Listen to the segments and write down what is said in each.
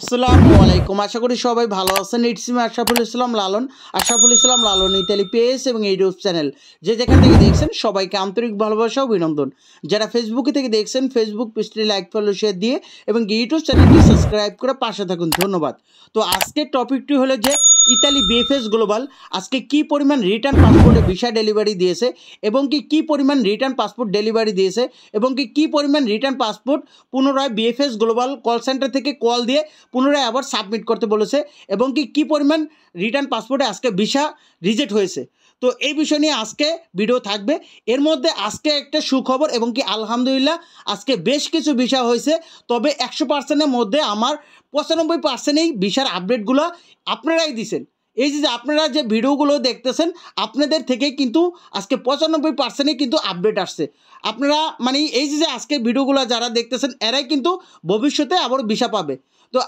আসসালামু আলাইকুম। আশা করি সবাই ভালো আছেন। It's me Ashraful Islam Lalon. Ashraful Islam Lalon Italy page এবং ইউটিউব চ্যানেল যে যেখান থেকে দেখছেন সবাইকে আন্তরিক ভালোবাসা ও অভিনন্দন। যারা ফেসবুকে থেকে দেখছেন ফেসবুক পেজটি লাইক ফলো শেয়ার দিয়ে এবং ইউটিউব চ্যানেলটি সাবস্ক্রাইব করে পাশে থাকুন, ধন্যবাদ। তো আজকের টপিকটি হলো যে ইতালি বিএফএস গ্লোবাল আজকে কি পরিমাণ রিটার্ন পাসপোর্টে ভিসা ডেলিভারি দিয়েছে এবং কি পরিমাণ রিটার্ন পাসপোর্ট ডেলিভারি দিয়েছে এবং কি পরিমাণ রিটার্ন পাসপোর্ট পুনরায় বিএফএস গ্লোবাল কল সেন্টার থেকে কল দিয়ে পুনরায় আবার সাবমিট করতে বলেছে এবং কি পরিমাণ রিটার্ন পাসপোর্টে আজকে ভিসা রিজেক্ট হয়েছে। তো এই বিষয় নিয়ে আজকে ভিডিও থাকবে। এর মধ্যে আজকে একটা সুখবর এবং কি আলহামদুলিল্লাহ আজকে বেশ কিছু ভিসা হয়েছে, তবে 100%-এর মধ্যে আমার 95%ই ভিসার আপডেটগুলো আপনারাই দিছেন। এই যে আপনারা যে ভিডিওগুলো দেখতেছেন আপনাদের থেকে কিন্তু আজকে 95%ই কিন্তু আপডেট আসছে। আপনারা মানে এই যে আজকে ভিডিওগুলো যারা দেখতেছেন এরাই কিন্তু ভবিষ্যতে আবার ভিসা পাবে। তো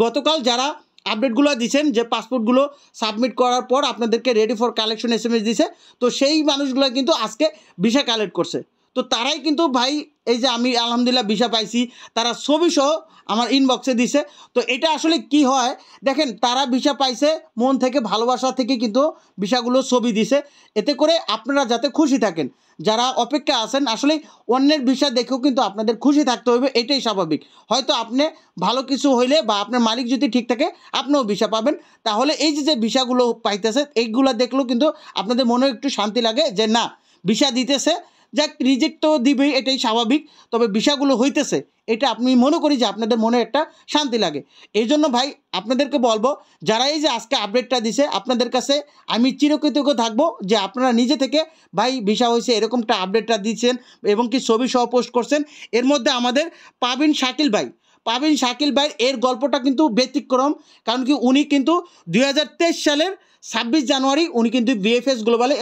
গতকাল যারা আপডেটগুলো দিচ্ছেন যে পাসপোর্টগুলো সাবমিট করার পর আপনাদেরকে রেডি ফর কালেকশন SMS দিছে, তো সেই মানুষগুলো কিন্তু আজকে ভিসা কালেক্ট করছে। তো তারাই কিন্তু ভাই এই যে আমি আলহামদুলিল্লাহ ভিসা পাইছি তারা ছবিসহ আমার ইনবক্সে দিছে। তো এটা আসলে কি হয় দেখেন, তারা ভিসা পাইছে মন থেকে ভালোবাসা থেকে কিন্তু ভিসাগুলো ছবি দিছে, এতে করে আপনারা যাতে খুশি থাকেন। যারা অপেক্ষা আছেন আসলে অন্যের ভিসা দেখেও কিন্তু আপনাদের খুশি থাকতে হবে, এটাই স্বাভাবিক। হয়তো আপনি ভালো কিছু হইলে বা আপনার মালিক যদি ঠিক থাকে আপনিও ভিসা পাবেন। তাহলে এই যে ভিসাগুলো পাইতেছে এইগুলো দেখলেও কিন্তু আপনাদের মনে একটু শান্তি লাগে যে না ভিসা দিতেছে, যাক রিজেক্ট তো দিবেই, এটাই স্বাভাবিক, তবে ভিসাগুলো হইতেছে এটা আপনি মনে করি যে আপনাদের মনে একটা শান্তি লাগে। এই জন্য ভাই আপনাদেরকে বলবো যারা এই যে আজকে আপডেটটা দিছে আপনাদের কাছে আমি চিরকৃতজ্ঞ থাকবো যে আপনারা নিজে থেকে ভাই ভিসা হয়েছে এরকমটা আপডেটটা দিচ্ছেন এবং কি ছবি সহ পোস্ট করছেন। এর মধ্যে আমাদের পাবিন শাকিল ভাই এর গল্পটা কিন্তু ব্যতিক্রম, কারণ কি উনি কিন্তু 2023 সালের 26 জানুয়ারি উনি কিন্তু বিএফএস গ্লোবালে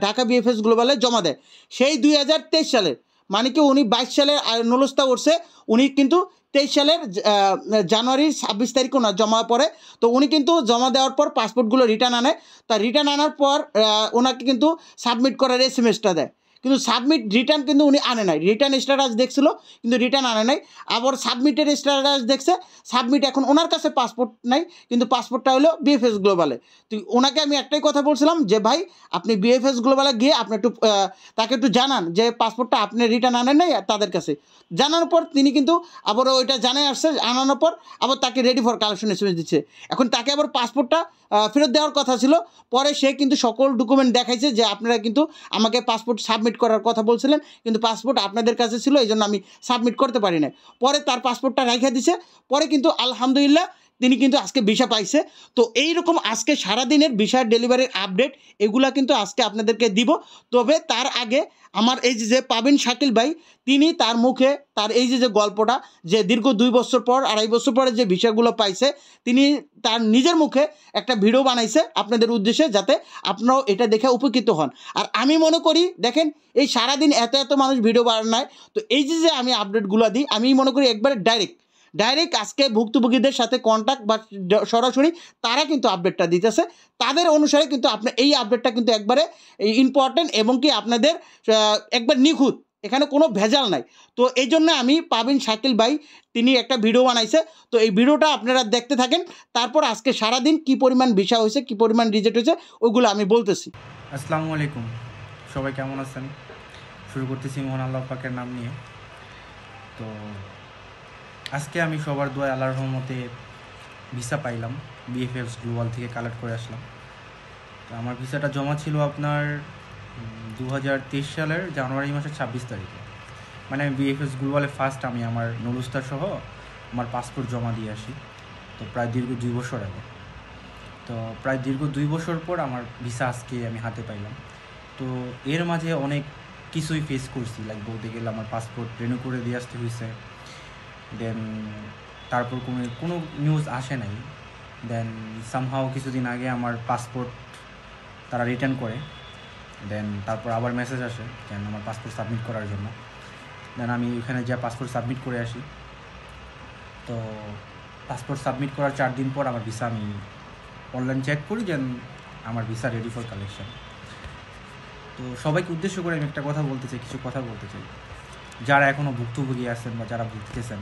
ঢাকা বিএফএস গ্লোবালে জমা দেয়। সেই 2023 সালের মানে কি উনি 22 সালের নলস্তা উঠছে, উনি কিন্তু 23 সালের জানুয়ারির 26 তারিখ ওনার জমা পড়ে। তো উনি কিন্তু জমা দেওয়ার পর পাসপোর্টগুলো রিটার্ন আনে, তা রিটার্ন আনার পর ওনাকে কিন্তু সাবমিট করার SMS-টা দেয়, কিন্তু সাবমিট রিটার্ন কিন্তু উনি আনে নাই। রিটার্ন স্ট্যাটাস দেখছিল কিন্তু রিটার্ন আনে নাই, আবার সাবমিটের স্ট্যাটাস দেখছে, সাবমিট এখন ওনার কাছে পাসপোর্ট নাই, কিন্তু পাসপোর্টটা হলো বিএফএস গ্লোবালে। তো ওনাকে আমি একটাই কথা বলছিলাম যে ভাই আপনি বিএফএস গ্লোবালে গিয়ে আপনি একটু তাকে একটু জানান যে পাসপোর্টটা আপনি রিটার্ন আনেন নাই তাদের কাছে। জানানোর পর তিনি কিন্তু আবারও ওইটা জানাই আসছে, আনানোর পর আবার তাকে রেডি ফর কালেকশন SMS দিচ্ছে। এখন তাকে আবার পাসপোর্টটা ফেরত দেওয়ার কথা ছিল, পরে সে কিন্তু সকল ডকুমেন্ট দেখাইছে যে আপনারা কিন্তু আমাকে পাসপোর্ট সাবমিট করার কথা বলছিলেন, কিন্তু পাসপোর্ট আপনাদের কাছে ছিল এই জন্য আমি সাবমিট করতে পারি না। পরে তার পাসপোর্টটা রেখে দিছে, পরে কিন্তু আলহামদুলিল্লাহ তিনি কিন্তু আজকে ভিসা পাইছে। তো এইরকম আজকে সারাদিনের ভিসা ডেলিভারির আপডেট এগুলা কিন্তু আজকে আপনাদেরকে দিব। তবে তার আগে আমার এই যে পাবিন শাকিল ভাই তিনি তার মুখে তার এই যে গল্পটা যে দীর্ঘ 2 বছর পর 2.5 বছর পরে যে ভিসাগুলো পাইছে তিনি তার নিজের মুখে একটা ভিডিও বানাইছে আপনাদের উদ্দেশ্যে, যাতে আপনারাও এটা দেখে উপকৃত হন। আর আমি মনে করি দেখেন এই সারাদিন এত মানুষ ভিডিও বানায়, তো এই যে আমি আপডেটগুলো দিই আমি মনে করি একবারে ডাইরেক্ট আজকে ভুক্তভোগীদের সাথে কন্ট্যাক্ট বা সরাসরি তারা কিন্তু আপডেটটা দিতেছে, তাদের অনুসারে কিন্তু আপনার এই আপডেটটা কিন্তু একবারে ইম্পর্টেন্ট এবং কি আপনাদের একবার নিখুঁত, এখানে কোনো ভেজাল নাই। তো এই জন্য আমি পাবিন শাকিল ভাই তিনি একটা ভিডিও বানাইছে, তো এই ভিডিওটা আপনারা দেখতে থাকেন, তারপর আজকে সারাদিন কি পরিমাণ ভিসা হয়েছে কি পরিমাণ রিজেক্ট হয়েছে ওগুলো আমি বলতেছি। আসসালামু আলাইকুম, সবাই কেমন আছেন? শুরু করতেছি মোহন আল্লাহ পাকের নাম নিয়ে। তো আজকে আমি সবার দোয়া আল্লাহর রহমতে ভিসা পাইলাম, বিএফএস গ্লোবাল থেকে কালেক্ট করে আসলাম। তো আমার ভিসাটা জমা ছিল আপনার 2023 সালের জানুয়ারি মাসের 26 তারিখে। মানে আমি বিএফএস গ্লোবালে ফার্স্ট আমি আমার নলুস্তার সহ আমার পাসপোর্ট জমা দিয়ে আসি। তো প্রায় দীর্ঘ 2 বছর আগে। তো প্রায় দীর্ঘ 2 বছর পর আমার ভিসা আজকে আমি হাতে পাইলাম। তো এর মাঝে অনেক কিছুই ফেস করছি, লাইক বলতে গেলে আমার পাসপোর্ট রিনিউ করে দিয়ে আসতে হয়েছে, দেন তারপর কোনো নিউজ আসে নাই, দেন সামহাও কিছুদিন আগে আমার পাসপোর্ট তারা রিটার্ন করে, দেন তারপর আবার মেসেজ আসে দেন আমার পাসপোর্ট সাবমিট করার জন্য, দেন আমি ওখানে যা পাসপোর্ট সাবমিট করে আসি। তো পাসপোর্ট সাবমিট করার 4 দিন পর আমার ভিসা আমি অনলাইন চেক করি, দেন আমার ভিসা রেডি ফর কালেকশন। তো সবাইকে উদ্দেশ্য করে আমি একটা কথা বলতে চাই, কিছু কথা বলতে চাই। যারা এখনও ভুক্তভোগী আছেন বা যারা ভুগতেছেন,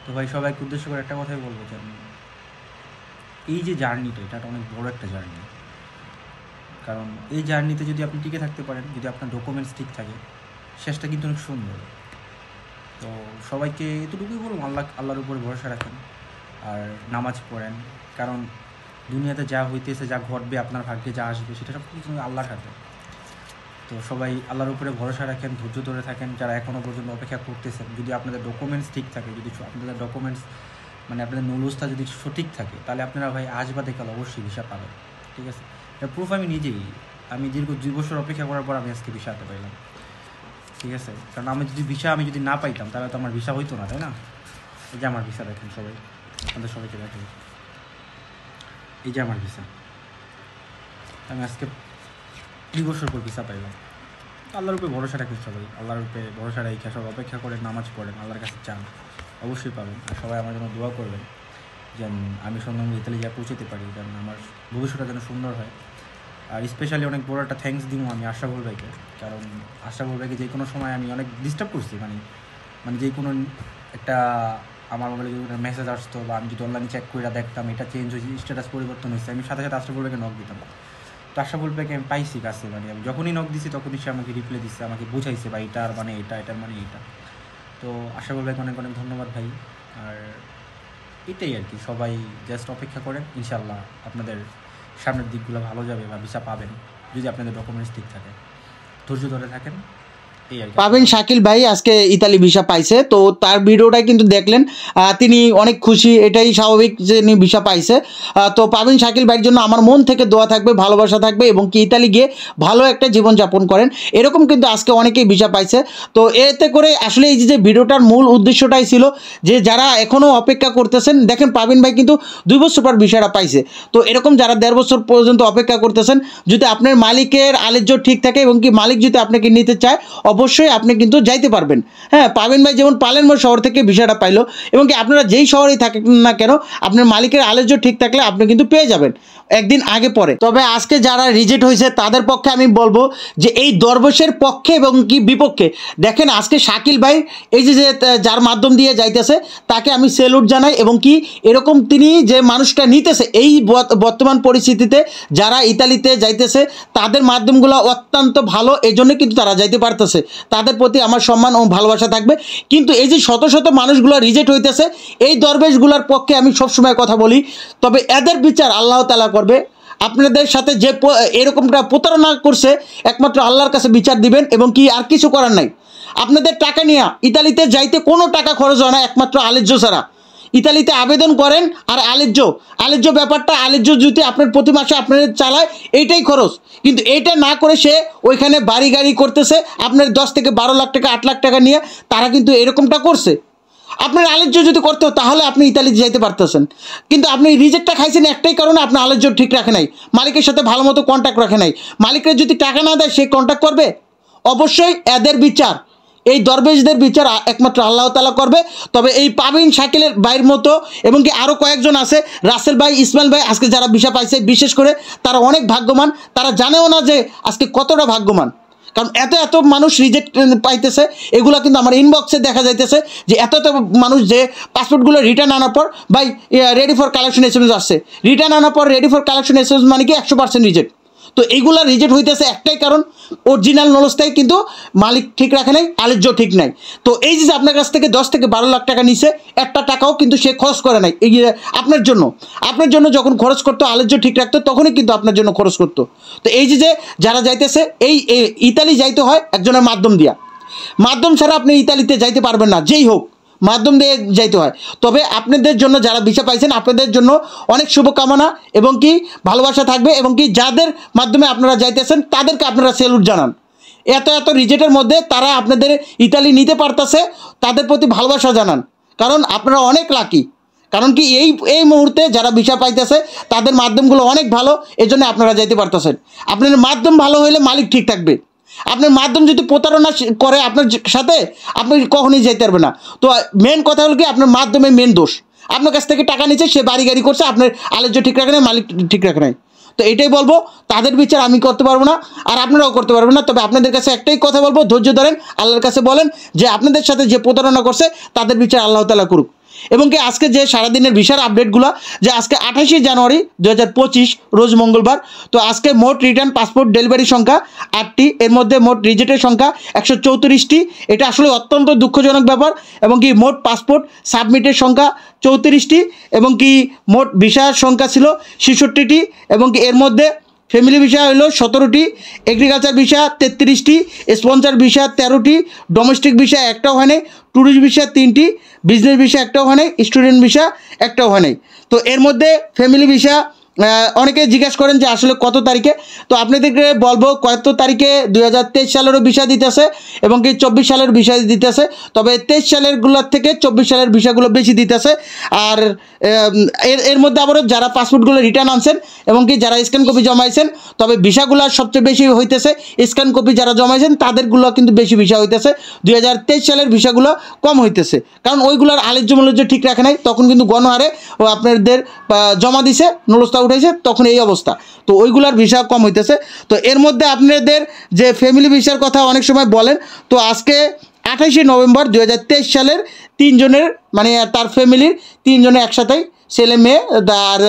তো ভাই সবাইকে উদ্দেশ্য করে একটা কথাই বলবো যে এই যে জার্নিটা, এটা অনেক বড় একটা জার্নি। কারণ এই জার্নিতে যদি আপনি টিকে থাকতে পারেন, যদি আপনার ডকুমেন্টস ঠিক থাকে, শেষটা কিন্তু অনেক সুন্দর। তো সবাইকে এতটুকুই বলবো, আল্লাহর উপরে ভরসা রাখেন আর নামাজ পড়েন। কারণ দুনিয়াতে যা হইতেছে, যা ঘটবে, আপনার ভাগ্যে যা আসবে, সেটা সব কিছু আল্লাহর হাতে। তো সবাই আল্লাহর উপরে ভরসা রাখেন, ধৈর্য ধরে থাকেন। যারা এখনও পর্যন্ত অপেক্ষা করতেছেন, যদি আপনাদের ডকুমেন্টস ঠিক থাকে, যদি আপনাদের ডকুমেন্টস মানে আপনাদের নৌলুসটা যদি সঠিক থাকে, তাহলে আপনারা ভাই আজ বা দেখাল অবশ্যই ভিসা পাবেন। ঠিক আছে, এটা প্রুফ আমি নিজেই। আমি দীর্ঘ 2 বছর অপেক্ষা করার পর আমি আজকে ভিসা হাতে পাইলাম। ঠিক আছে, কারণ আমি যদি না পাইতাম, তাহলে তো আমার ভিসা হইতো না, তাই না? এই যে আমার ভিসা দেখেন সবাই, আপনাদের সবাইকে দেখেন, এই যে আমার ভিসা। আমি আজকে 2 বছর পর ভিসা পাইলাম। আল্লাহর উপরে ভরসা রাখেন সবাই, আল্লাহর উপরে ভরসা রেখে সব অপেক্ষা করেন, নামাজ পড়েন, আল্লাহর কাছে চান, অবশ্যই পাবেন। আর সবাই আমার জন্য দোয়া করবেন যেন আমি সুন্দরভাবে ইতালি যা পৌঁছতে পারি, যেন আমার ভবিষ্যৎটা যেন সুন্দর হয়। আর স্পেশালি অনেক বড় একটা থ্যাঙ্কস দিব আমি আশরাফুল ভাইকে। কারণ আশরাফুল ভাইকে যে কোনো সময় আমি অনেক ডিস্টার্ব করছি, মানে যে কোনো একটা আমার মোবাইলে যদি মেসেজ আসতো বা আমি যদি অনলাইনে চেক করে দেখতাম এটা চেঞ্জ হয়েছে, স্ট্যাটাস পরিবর্তন হয়েছে, আমি সাথে সাথে আশরাফুল ভাইকে নক দিতাম। তো আশরাফুল ভাইকে আমি পাইছি কাছে, মানে আমি যখনই নক দিছি তখনই সে আমাকে রিপ্লাই দিচ্ছে, আমাকে বুঝাইছে বা এটার মানে এটা, এটার মানে এটা। তো আশরাফুল ভাইকে অনেক অনেক ধন্যবাদ ভাই। আর এটাই আর কি, সবাই জাস্ট অপেক্ষা করেন, ইনশাল্লাহ আপনাদের সামনের দিকগুলো ভালো যাবে বা ভিসা পাবেন যদি আপনাদের ডকুমেন্টস ঠিক থাকে। ধৈর্য ধরে থাকেন, এই আর কি। পাবেন শাকিল ভাই আজকে ইতালি ভিসা পাইছে, তো তার ভিডিওটা কিন্তু দেখলেন, তিনি অনেক খুশি, এটাই স্বাভাবিক যে উনি ভিসা পাইছে। তো পাবেন শাকিল ভাইয়ের জন্য আমার মন থেকে দোয়া থাকবে, ভালোবাসা থাকবে, এবং কি ইতালি গিয়ে ভালো একটা জীবনযাপন করেন। এরকম কিন্তু আজকে অনেকেই ভিসা পাইছে। তো এতে করে আসলে এই যে ভিডিওটার মূল উদ্দেশ্যটাই ছিল যে যারা এখনও অপেক্ষা করতেছেন, দেখেন পাবেন ভাই কিন্তু 2 বছর পর ভিসাটা পাইছে। তো এরকম যারা 1.5 বছর পর্যন্ত অপেক্ষা করতেছেন, যদি আপনার মালিকের আলেজ্য ঠিক থাকে এবং কি মালিক যদি আপনাকে নিতে চায়, অবশ্যই আপনি কিন্তু যাইতে পারবেন। হ্যাঁ, পাবেন ভাই যেমন পালেনমো শহর থেকে ভিসাটা পাইলো, এবং কি আপনারা যেই শহরেই থাকেন না কেন, আপনার মালিকের আলেজ্য ঠিক থাকলে আপনি কিন্তু পেয়ে যাবেন একদিন আগে পরে। তবে আজকে যারা রিজেক্ট হয়েছে তাদের পক্ষে আমি বলবো যে এই দরবেশের পক্ষে এবং কি বিপক্ষে, দেখেন আজকে শাকিল ভাই এই যে যার মাধ্যম দিয়ে যাইতেছে তাকে আমি সেলুট জানাই, এবং কি এরকম তিনি যে মানুষটা নিতেছে এই বর্তমান পরিস্থিতিতে যারা ইতালিতে যাইতেছে তাদের মাধ্যমগুলো অত্যন্ত ভালো, এই জন্য কিন্তু তারা যাইতে পারতেছে। তাদের প্রতি আমার সম্মান ও ভালোবাসা থাকবে। কিন্তু এই যে শত শত মানুষগুলো রিজেক্ট হইতেছে, এই দরবেশগুলোর পক্ষে আমি সবসময় কথা বলি, তবে এদের বিচার আল্লাহ তাআলা করবে। আপনাদের সাথে যে এরকমটা প্রতারণা করছে, একমাত্র আল্লাহর কাছে বিচার দিবেন, এবং কি আর কিছু করার নাই। আপনাদের টাকা নিয়ে ইতালিতে যাইতে কোনো টাকা খরচ হয় না, একমাত্র আলেজ্য ছাড়া। ইতালিতে আবেদন করেন, আর আলেজ্য ব্যাপারটা, আলেজ্য যদি আপনার প্রতি মাসে আপনাদের চালায়, এইটাই খরচ। কিন্তু এইটা না করে সে ওইখানে বাড়ি গাড়ি করতেছে, আপনার 10 থেকে 12 লাখ টাকা 8 লাখ টাকা নিয়ে তারা কিন্তু এরকমটা করছে। আপনার আলেজ্য যদি করতে তাহলে আপনি ইতালিতে যাইতে পারতেছেন, কিন্তু আপনি রিজেক্টটা খাইছেন একটাই কারণে, আপনার আলেজ্য ঠিক রাখে নাই, মালিকের সাথে ভালো মতো কন্ট্যাক্ট রাখে নাই। মালিকের যদি টাকা না দেয় সে কন্ট্যাক্ট করবে? অবশ্যই এদের বিচার, এই দরবেশদের বিচার একমাত্র আল্লাহ তাআলা করবে। তবে এই পাবিন শাকিলের ভাইয়ের মতো এবং কি আরও কয়েকজন আছে, রাসেল ভাই, ইসমাইল ভাই, আজকে যারা ভিসা পাইছে বিশেষ করে তারা অনেক ভাগ্যবান। তারা জানেও না যে আজকে কতটা ভাগ্যবান, কারণ এত এত মানুষ রিজেক্ট পাইতেছে। এগুলো কিন্তু আমার ইনবক্সে দেখা যাইতেছে যে এত এত মানুষ যে পাসপোর্টগুলো রিটার্ন আনার পর ভাই রেডি ফর কালেকশন এসএমএস আসছে, রিটার্ন আনার পর রেডি ফর কালেকশন এসএমএস মানে কি 100% রিজেক্ট। তো এইগুলো রিজেক্ট হইতেছে একটাই কারণ, অরিজিনাল নলেজটাই কিন্তু মালিক ঠিক রাখে নাই, আলেজ্য ঠিক নাই। তো এই যে আপনার কাছ থেকে 10 থেকে 12 লাখ টাকা নিছে, একটা টাকাও কিন্তু সে খরচ করে নাই এই আপনার জন্য যখন খরচ করতো, আলেজ্য ঠিক রাখতো, তখনই কিন্তু আপনার জন্য খরচ করতো। তো এই যে যারা যাইতেছে, এই ইতালি যাইতে হয় একজনের মাধ্যম ছাড়া আপনি ইতালিতে যাইতে পারবেন না, যেই হোক মাধ্যম দিয়ে যাইতে হয়। তবে আপনাদের জন্য যারা ভিসা পাইছেন, আপনাদের জন্য অনেক শুভকামনা এবং কি ভালোবাসা থাকবে, এবং কি যাদের মাধ্যমে আপনারা যাইতেছেন তাদেরকে আপনারা সেলুট জানান। এত এত রিজেক্টের মধ্যে তারা আপনাদের ইতালি নিতে পারতেছে, তাদের প্রতি ভালোবাসা জানান, কারণ আপনারা অনেক লাকি। কারণ কি এই মুহূর্তে যারা ভিসা পাইতেছে তাদের মাধ্যমগুলো অনেক ভালো, এজন্য আপনারা যাইতে পারতেছেন। আপনার মাধ্যম ভালো হইলে মালিক ঠিক থাকবে। আপনার মাধ্যম যদি প্রতারণা করে আপনার সাথে, আপনি কখনোই যাইতে পারবেন না। তো মেন কথা হলো কি, আপনার মাধ্যমে মেন দোষ। আপনার কাছ থেকে টাকা নিচ্ছে, সে বাড়ি গাড়ি করছে, আপনার আলেজ্য ঠিক রাখে নাই, মালিক ঠিক রাখে নাই। তো এটাই বলবো, তাদের বিচার আমি করতে পারবো না, আর আপনারাও করতে পারবেন না। তবে আপনাদের কাছে একটাই কথা বলবো, ধৈর্য ধরেন, আল্লাহর কাছে বলেন যে আপনাদের সাথে যে প্রতারণা করছে তাদের বিচার আল্লাহ তাআলা করুক। এবং কি আজকে যে সারাদিনের ভিসার আপডেটগুলো, যে আজকে 28 জানুয়ারি 2025 রোজ মঙ্গলবার। তো আজকে মোট রিটার্ন পাসপোর্ট ডেলিভারি সংখ্যা 8টি, এর মধ্যে মোট রিজেক্টের সংখ্যা 134টি। এটা আসলে অত্যন্ত দুঃখজনক ব্যাপার। এবং কি মোট পাসপোর্ট সাবমিটের সংখ্যা 34টি, এবং কি মোট ভিসার সংখ্যা ছিল 66টি, এবং কি এর মধ্যে ফ্যামিলি ভিসা হলো 17টি, এগ্রিকালচার ভিসা 33টি, স্পন্সর ভিসা 13টি, ডোমেস্টিক ভিসা একটাও হয় নাই, ট্যুরিস্ট ভিসা 3টি, বিজনেস ভিসা একটাও হয় নাই, স্টুডেন্ট ভিসা একটাও হয় নাই। তো এর মধ্যে ফ্যামিলি ভিসা অনেকে জিজ্ঞাসা করেন যে আসলে কত তারিখে। তো আপনাদেরকে বলবো কত তারিখে 2023 সালেরও ভিসা দিতেছে এবং কি 24 সালের ভিসা দিতেছে। তবে 23 সালেরগুলোর থেকে 24 সালের ভিসাগুলো বেশি দিতেছে। আর এর মধ্যে আবারও যারা পাসপোর্টগুলো রিটার্ন আনছেন এবং কি যারা স্ক্যান কপি জমাইছেন, তবে ভিসাগুলো সবচেয়ে বেশি হইতেছে স্ক্যান কপি যারা জমাইছেন তাদেরগুলো কিন্তু বেশি ভিসা হইতেছে। 2023 সালের ভিসাগুলো কম হইতেছে, কারণ ওইগুলোর আলোচ্য মূল্য ঠিক রাখে নাই, তখন কিন্তু গণহারে আপনাদের জমা দিছে, নলস্তা উঠেছে, তখন এই অবস্থা। তো ওইগুলার ভিসা কম হইতেছে। তো এর মধ্যে আপনাদের যে ফ্যামিলি ভিসার কথা অনেক সময় বলেন, তো আজকে 28 নভেম্বর 2023 সালের 3 জনের মানে তার ফ্যামিলির 3 জনের একসাথেই, ছেলে মেয়ে আর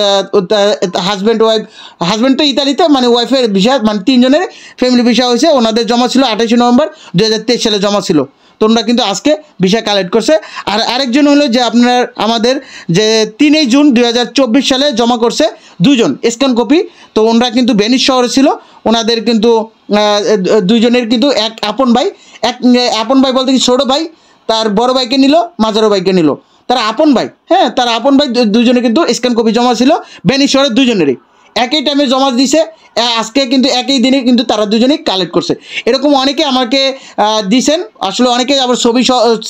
হাজব্যান্ড ওয়াইফ, হাজব্যান্ড তো ইতালিতে, মানে ওয়াইফের ভিসা, মানে 3 জনের ফ্যামিলি ভিসা হয়েছে। ওনাদের জমা ছিল 28 নভেম্বর 2023 সালে জমা ছিল। তো ওনারা কিন্তু আজকে ভিসা কালেক্ট করছে। আর আরেকজন হলো যে আপনার আমাদের যে 3 জুন 2024 সালে জমা করছে 2 জন স্ক্যান কপি। তো ওনারা কিন্তু ভেনিস শহরে ছিল। ওনাদের কিন্তু 2 জনের কিন্তু এক আপন ভাই বলতে কি ছোটো ভাই তার বড় ভাইকে নিল, মাঝারো ভাইকে নিল, তারা আপন ভাই। হ্যাঁ, তারা আপন ভাই, 2 জনে কিন্তু স্ক্যান কপি জমা ছিল ভেনিস শহরের 2 জনেরই, একই টাইমে জমা দিছে। আজকে কিন্তু একই দিনে কিন্তু তারা 2 জনেই কালেক্ট করছে। এরকম অনেকে আমাকে দিছেন, আসলে অনেকে আবার ছবি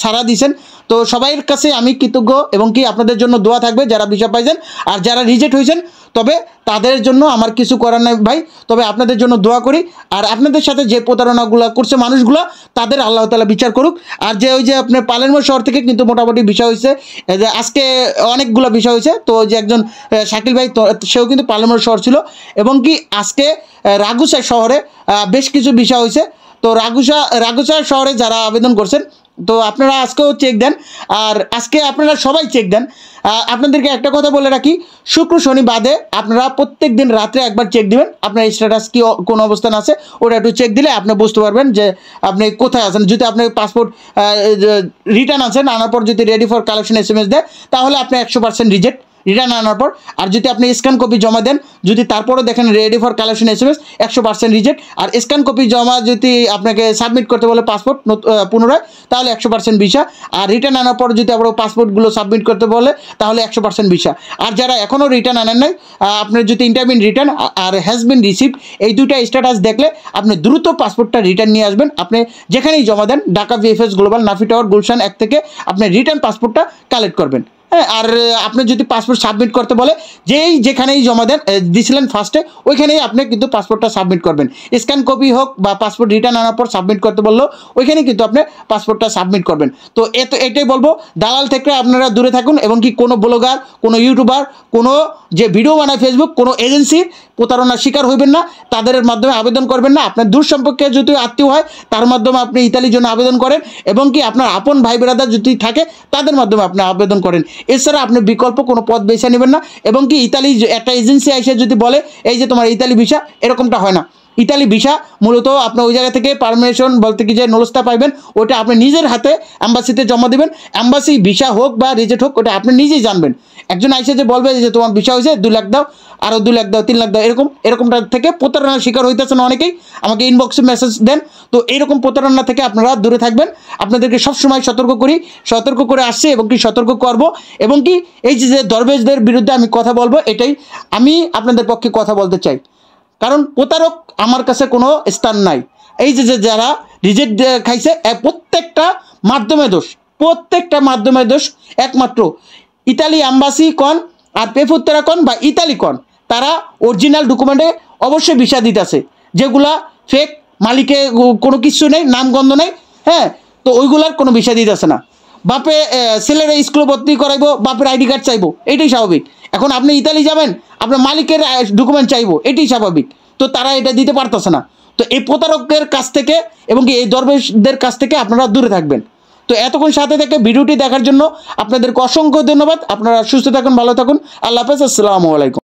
ছাড়া দিছেন। তো সবাইয়ের কাছে আমি কৃতজ্ঞ এবং কি আপনাদের জন্য দোয়া থাকবে যারা ভিসা পাইছেন। আর যারা রিজেক্ট হয়েছেন, তবে তাদের জন্য আমার কিছু করার নাই ভাই, তবে আপনাদের জন্য দোয়া করি। আর আপনাদের সাথে যে প্রতারণাগুলো করছে মানুষগুলো, তাদের আল্লাহ তাআলা বিচার করুক। আর যে ওই যে আপনার পালেরমো শহর থেকে কিন্তু মোটামুটি ভিসা হয়েছে, যে আজকে অনেকগুলো ভিসা হয়েছে। তো ওই যে একজন শাকিল ভাই, সেও কিন্তু পালেরমো শহর ছিল। এবং কি আজকে রাগুসা শহরে বেশ কিছু ভিসা হয়েছে। তো রাগুসা শহরে যারা আবেদন করছেন, তো আপনারা আজকেও চেক দেন। আর আজকে আপনারা সবাই চেক দেন। আপনাদেরকে একটা কথা বলে রাখি, শুক্র শনি বাদে আপনারা প্রত্যেক দিন রাত্রে একবার চেক দিবেন আপনার স্ট্যাটাস কি কোন অবস্থান আছে। ওটা একটু চেক দিলে আপনি বুঝতে পারবেন যে আপনি কোথায় আছেন। যদি আপনি পাসপোর্ট রিটার্ন আছেন, আনার পর যদি রেডি ফর কালেকশন SMS দেয়, তাহলে আপনি 100% রিজেক্ট রিটার্ন আনার পর। আর যদি আপনি স্ক্যান কপি জমা দেন, যদি তারপরও দেখেন ready for collection SMS, 100% reject. আর স্ক্যান কপি জমা যদি আপনাকে সাবমিট করতে বলে পাসপোর্ট পুনরায়, তাহলে 100% ভিসা। আর রিটার্ন আনার পর যদি আবার পাসপোর্টগুলো সাবমিট করতে বলে, তাহলে 100% ভিসা। আর যারা এখনও রিটার্ন আনেন নাই, আপনার যদি ইন্টারভিন রিটার্ন আর হ্যাজ বিন রিসিভড এই দুইটা স্ট্যাটাস দেখলে আপনি দ্রুত পাসপোর্টটা রিটার্ন নিয়ে আসবেন। আপনি যেখানেই জমা দেন, Dhaka VFS global, Nafi tower, Gulshan 1 থেকে আপনি রিটার্ন পাসপোর্টটা কালেক্ট করবেন। হ্যাঁ, আর আপনি যদি পাসপোর্ট সাবমিট করতে বলে, যেখানেই জমা দেন দিয়েছিলেন ফার্স্টে, ওইখানেই আপনি কিন্তু পাসপোর্টটা সাবমিট করবেন। স্ক্যান কপি হোক বা পাসপোর্ট রিটার্ন আনার পর সাবমিট করতে বললো, ওইখানেই কিন্তু আপনি পাসপোর্টটা সাবমিট করবেন। তো এটাই বলবো, দালাল থেকে আপনারা দূরে থাকুন। এবং কি কোনো ব্লগার, কোনো ইউটিউবার, কোনো যে ভিডিও বানায় ফেসবুক, কোনো এজেন্সির প্রতারণার শিকার হইবেন না, তাদের মাধ্যমে আবেদন করবেন না। আপনার দূর সম্পর্কে যদি আত্মীয় হয়, তার মাধ্যমে আপনি ইতালির জন্য আবেদন করেন। এবং কি আপনার আপন ভাই বেরাদার যদি থাকে, তাদের মাধ্যমে আপনি আবেদন করেন। এছাড়া আপনি বিকল্প কোনো পথ বেছে নেবেন না। এবং কি ইতালি একটা এজেন্সি এসে যদি বলে এই যে তোমার ইতালি ভিসা, এরকমটা হয় না। ইতালি ভিসা মূলত আপনি ওই জায়গা থেকে পারমিশন বলতে কি যে নলস্তা পাইবেন, ওটা আপনি নিজের হাতে অ্যাম্বাসিতে জমা দেবেন। অ্যাম্বাসি ভিসা হোক বা রিজেক্ট হোক, ওটা আপনি নিজেই জানবেন। একজন আইসে যে বলবে যে তোমার ভিসা হয়েছে, 2 লাখ দাও, আরও 2 লাখ দাও, 3 লাখ দাও, এরকমটা থেকে প্রতারণার শিকার হইতেছেন অনেকেই। আমাকে ইনবক্সে মেসেজ দেন। তো এইরকম প্রতারণা থেকে আপনারা দূরে থাকবেন। আপনাদেরকে সবসময় সতর্ক করে আসছি এবং কি সতর্ক করব। এবং কি এই যে দরবেশদের বিরুদ্ধে আমি কথা বলবো, এটাই আমি আপনাদের পক্ষে কথা বলতে চাই। কারণ প্রতারক আমার কাছে কোনো স্থান নাই। এই যে যারা রিজেক্ট খাইছে, প্রত্যেকটা মাধ্যমে দোষ। একমাত্র ইতালি অ্যাম্বাসি কন আর পেফুত্তেরা কন বা ইতালি কন, তারা অরিজিনাল ডকুমেন্টে অবশ্যই ভিসা দিতেছে, যেগুলা ফেক, মালিকে কোনো কিছু নেই, নামগন্ধ নেই। হ্যাঁ, তো ওইগুলার কোনো ভিসা দিতেছে না। বাপে ছেলেরা স্কুলে ভর্তি করাইবো, বাপের ID কার্ড চাইবো, এটাই স্বাভাবিক। এখন আপনি ইতালি যাবেন, আপনার মালিকের ডকুমেন্ট চাইবো, এটাই স্বাভাবিক। তো তারা এটা দিতে পারতেছে না। তো এই প্রতারকের কাছ থেকে এবং এই দরবেশদের কাছ থেকে আপনারা দূরে থাকবেন। তো এতক্ষণ সাথে থেকে ভিডিওটি দেখার জন্য আপনাদেরকে অসংখ্য ধন্যবাদ। আপনারা সুস্থ থাকুন, ভালো থাকুন। আল্লাহ হাফেজ, আসসালামু আলাইকুম।